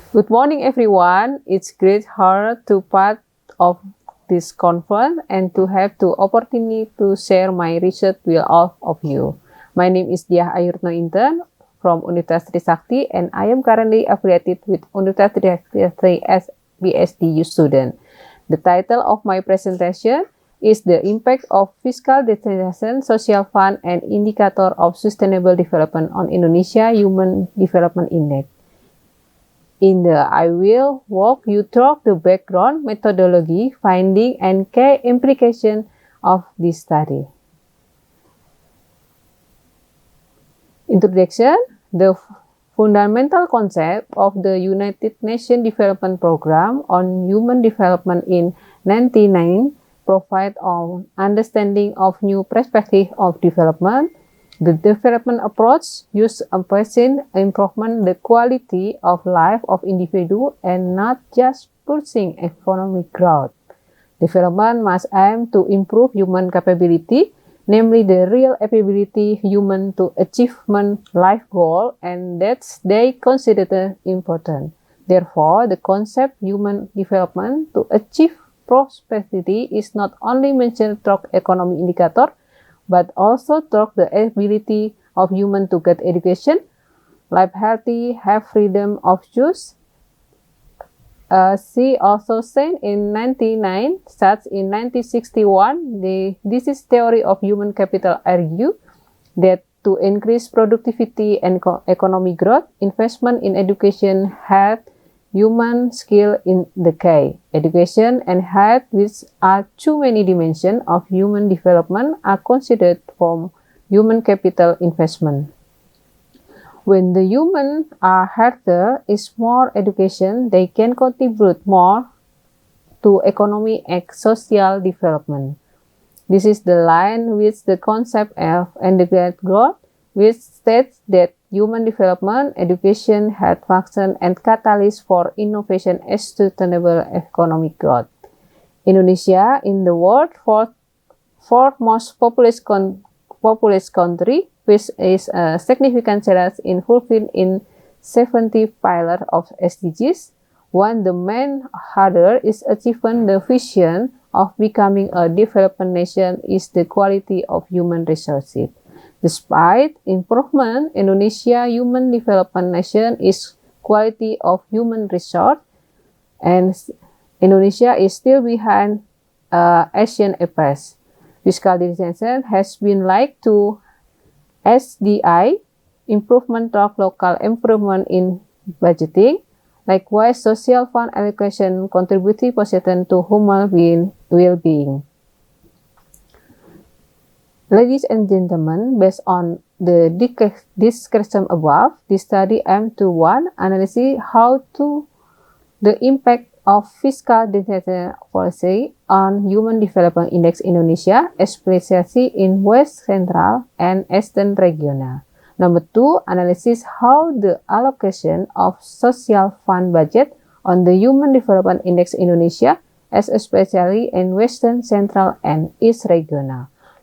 Good morning, everyone. It's great honor to part of this conference and to have the opportunity to share my research with all of you. My name is Diah Ayurno Inten from Universitas Trisakti, and I am currently affiliated with Universitas Trisakti as PhD student. The title of my presentation is The Impact of Fiscal Decentralization, Social Fund, and Indicator of Sustainable Development on Indonesia Human Development Index. I will walk you through the background, methodology, finding, and key implications of this study. Introduction. The fundamental concept of the United Nations Development Programme on Human Development in 1999 provide an understanding of new perspective of development. The development approach uses emphasis improvement the quality of life of individuals and not just pursuing economic growth. Development must aim to improve human capability, namely the real ability human to achievement life goal, and that they consider important. Therefore, the concept human development to achieve prosperity is not only mentioned through economic indicator, but also through the ability of human to get education, live healthy, have freedom of choice. She also said in 1999, such in 1961, this is theory of human capital argue that to increase productivity and economic growth, investment in education, health, human skill in the key. Education and health, which are too many dimensions of human development, are considered from human capital investment. When the humans are healthier, is more education, they can contribute more to economic and social development. This is the line with the concept of integrated growth, which states that human development, education, health function, and catalyst for innovation and sustainable economic growth. Indonesia, in the world fourth most populous country, which is a significant challenge in fulfilling in 70 pillars of SDGs. One, the main hurdle is achieving the vision of becoming a development nation is the quality of human resources. Despite improvement, Indonesia human development nation is quality of human resource, and Indonesia is still behind Asian apex. Fiscal decentralization has been linked to SDI, improvement of local improvement in budgeting. Likewise, social fund allocation contributing positively to human well-being. Ladies and gentlemen, based on the description above, this study aims to 1. Analyze how the impact of fiscal decentralization policy on Human Development Index Indonesia, especially in West Central and Eastern region. Number 2, analysis how the allocation of social fund budget on the Human Development Index Indonesia, especially in Western, Central, and East region.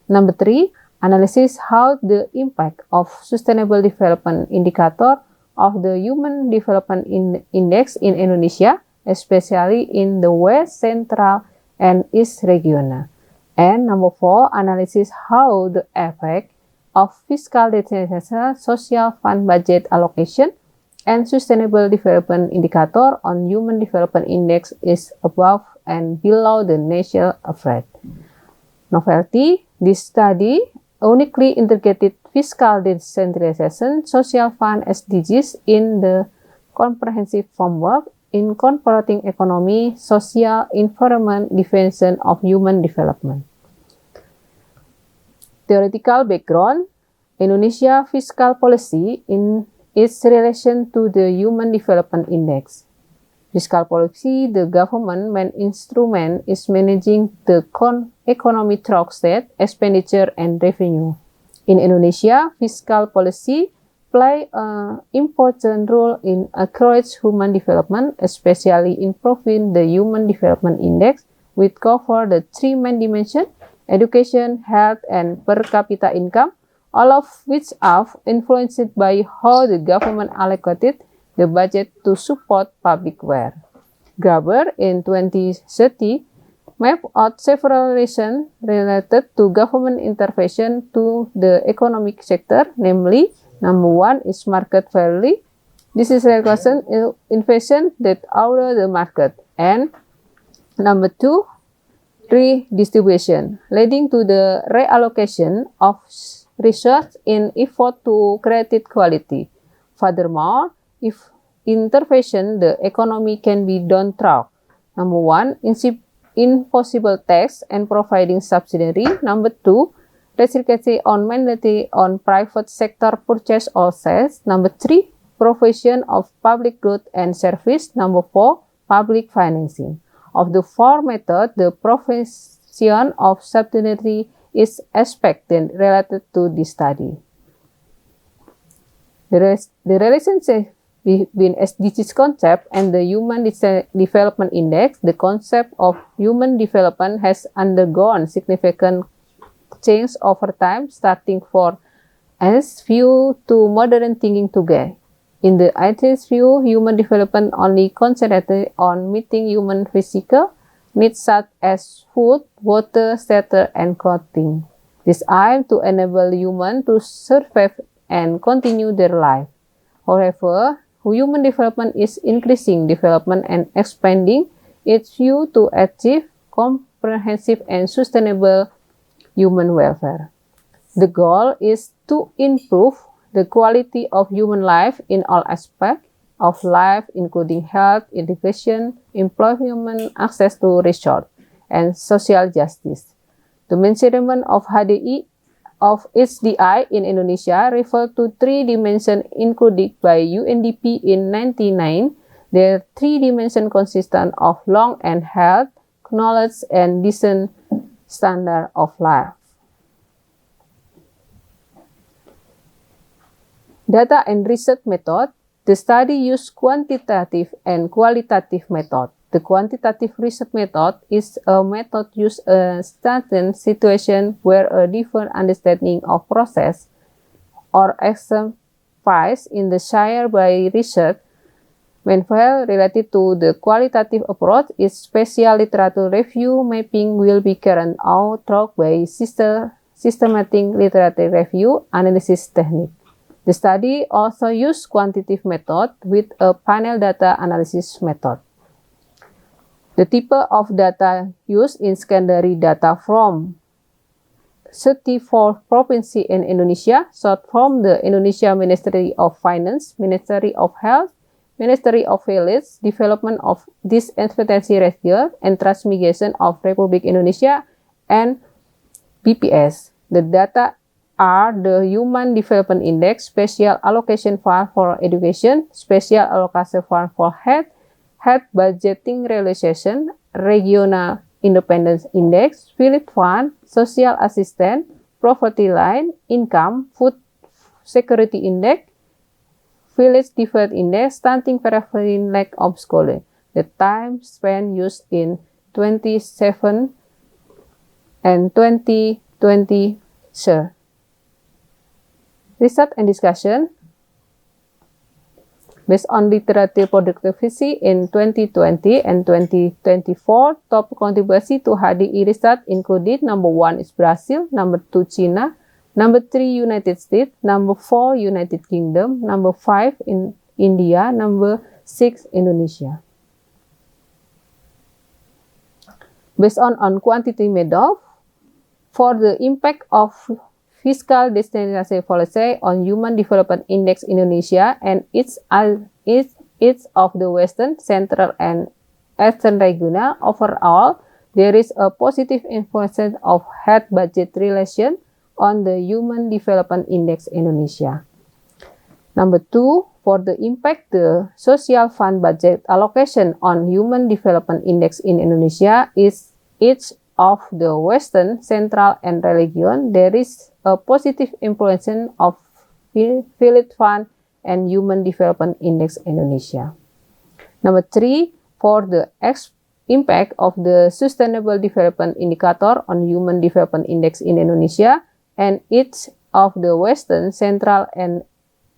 Number 3, analysis how the impact of Sustainable Development Indicator of the Human Development Index in Indonesia, especially in the West, Central, and East region. And number 4, analysis how the effect of fiscal decentralization, social fund budget allocation, and Sustainable Development Indicator on Human Development Index is above and below the national average. Novelty, this study uniquely integrated fiscal decentralization, social fund SDGs in the comprehensive framework incorporating economy, social, environment, definition of human development. Theoretical background, Indonesia fiscal policy in its relation to the Human Development Index. Fiscal policy, the government main instrument is managing the economy through state, expenditure, and revenue. In Indonesia, fiscal policy play an important role in encourage human development, especially improving the Human Development Index, which cover the 3 main dimensions, education, health, and per capita income, all of which are influenced by how the government allocated the budget to support public welfare. Graeber in 2030 mapped out several reasons related to government intervention to the economic sector, namely, number one is market fairly. This is regulation innovation that order the market. And number two, redistribution, leading to the reallocation of resources in effort to create quality. Furthermore, if intervention, the economy can be done through number one, impossible tax and providing subsidy. Number two, restriction on mandatory on private sector purchase or sales. Number three, provision of public goods and service. Number four, public financing. Of the four methods, the provision of subsidy is expected related to this study. The relationship between SDGs concept and the Human Development Index, the concept of human development has undergone significant change over time, starting for as view to modern thinking today. In the IT's view, human development only concentrated on meeting human physical needs such as food, water, shelter, and clothing. This aim to enable humans to survive and continue their life. However, human development is increasing development and expanding its view to achieve comprehensive and sustainable human welfare. The goal is to improve the quality of human life in all aspects of life, including health, education, employment, access to resources, and social justice. The measurement of HDI in Indonesia refer to three dimensions included by UNDP in 1999. The three dimensions consist of long and health, knowledge, and decent standard of life. Data and research method. The study used quantitative and qualitative method. The quantitative research method is a method used in certain situations where a different understanding of process or exercise in the shared by research. Meanwhile, related to the qualitative approach, its spatial literature review mapping will be carried out by systematic literature review analysis technique. The study also used quantitative method with a panel data analysis method. The type of data used in secondary data from 34 provinces in Indonesia, short from the Indonesia Ministry of Finance, Ministry of Health, Ministry of Village Development of Disinfection Region and Transmigration of Republic Indonesia, and BPS. The data are the Human Development Index, Special Allocation Fund for Education, Special Allocation Fund for Health Budgeting Realization, Regional Independence Index, Village Fund, Social Assistance, Poverty Line, Income, Food Security Index, Village Divide Index, Stunting Prevention, Lack of Schooling. The time span used in 27 and 2020, sir. Research and discussion. Based on literature productivity in 2020 and 2024, top contribution to HDI research included number 1 is Brazil, number 2 China, number 3 United States, number 4 United Kingdom, number 5 in India, number 6 Indonesia. Based on quantity method, for the impact of fiscal destination policy on Human Development Index Indonesia and its of the Western, Central, and Eastern region, overall, there is a positive influence of health budget relation on the Human Development Index Indonesia. Number 2, for the impact the social fund budget allocation on Human Development Index in Indonesia is each of the Western, Central, and region, there is a positive influence of Village Fund and Human Development Index Indonesia. Number 3, for the impact of the Sustainable Development Indicator on Human Development Index in Indonesia and each of the Western, Central, and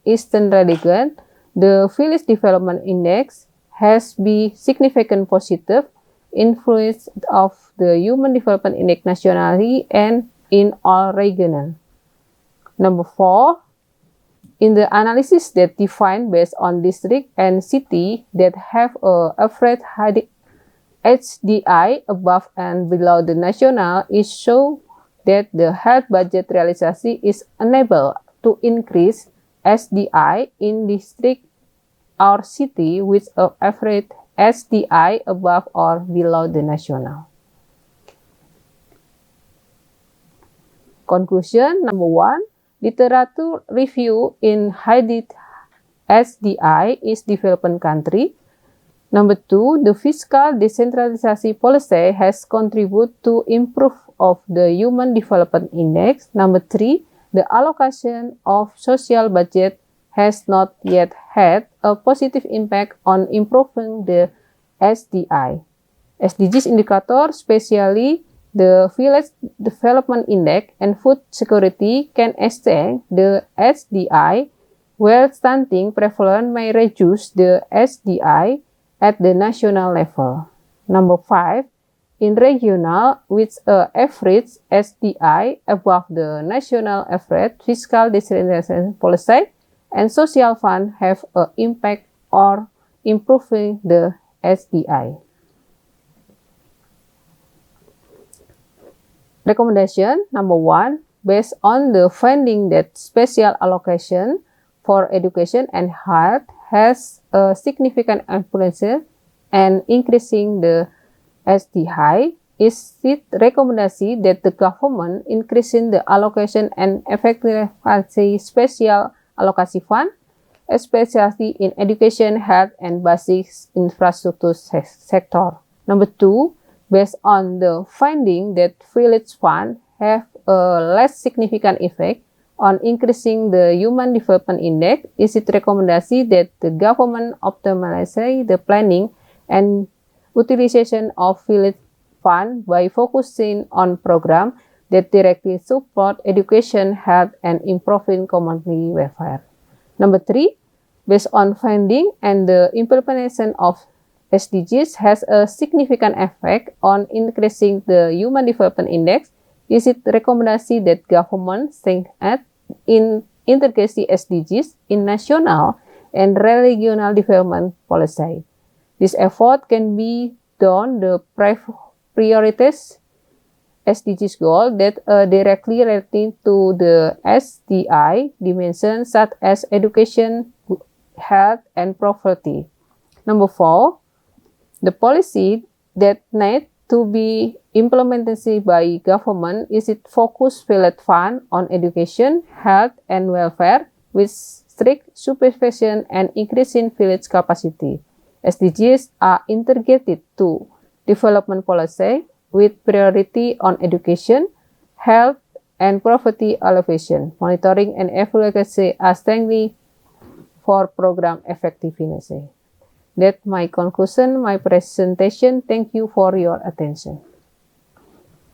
Eastern region, the Village Development Index has been significant positive influence of the Human Development Index nationally and in all regional. Number 4, in the analysis that defined based on district and city that have a average HDI above and below the national, it shows that the health budget realization is unable to increase SDI in district or city with an average SDI above or below the national. Conclusion, number 1, literature review in high SDI is developing country. Number 2, the fiscal decentralization policy has contributed to improve of the Human Development Index. Number 3, the allocation of social budget has not yet had a positive impact on improving the SDI. SDGs indicator, especially the Village Development Index and food security, can extend the SDI, while stunting prevalence may reduce the SDI at the national level. Number 5, in regional, with an average SDI above the national average, fiscal decentralization policy and social fund have an impact on improving the SDI. Recommendation, number 1, based on the finding that special allocation for education and health has a significant influence and increasing the SDI, is it recommendation that the government increasing the allocation and effectively special allocation fund, especially in education, health, and basic infrastructure sector. Number 2, based on the finding that village fund have a less significant effect on increasing the Human Development Index, is it recommendation that the government optimize the planning and utilization of village fund by focusing on programs that directly support education, health, and improving community welfare. Number 3, based on finding and the implementation of SDGs has a significant effect on increasing the Human Development Index, is it recommendation that government think at in integrate SDGs in national and regional development policy. This effort can be done the priorities SDGs goal that are directly related to the SDI dimensions such as education, health, and poverty. Number 4, the policy that need to be implemented by government is it focus village fund on education, health, and welfare with strict supervision and increasing village capacity. SDGs are integrated to development policy with priority on education, health, and poverty alleviation. Monitoring and evaluation are strongly for program effectiveness. That's my conclusion, my presentation. Thank you for your attention.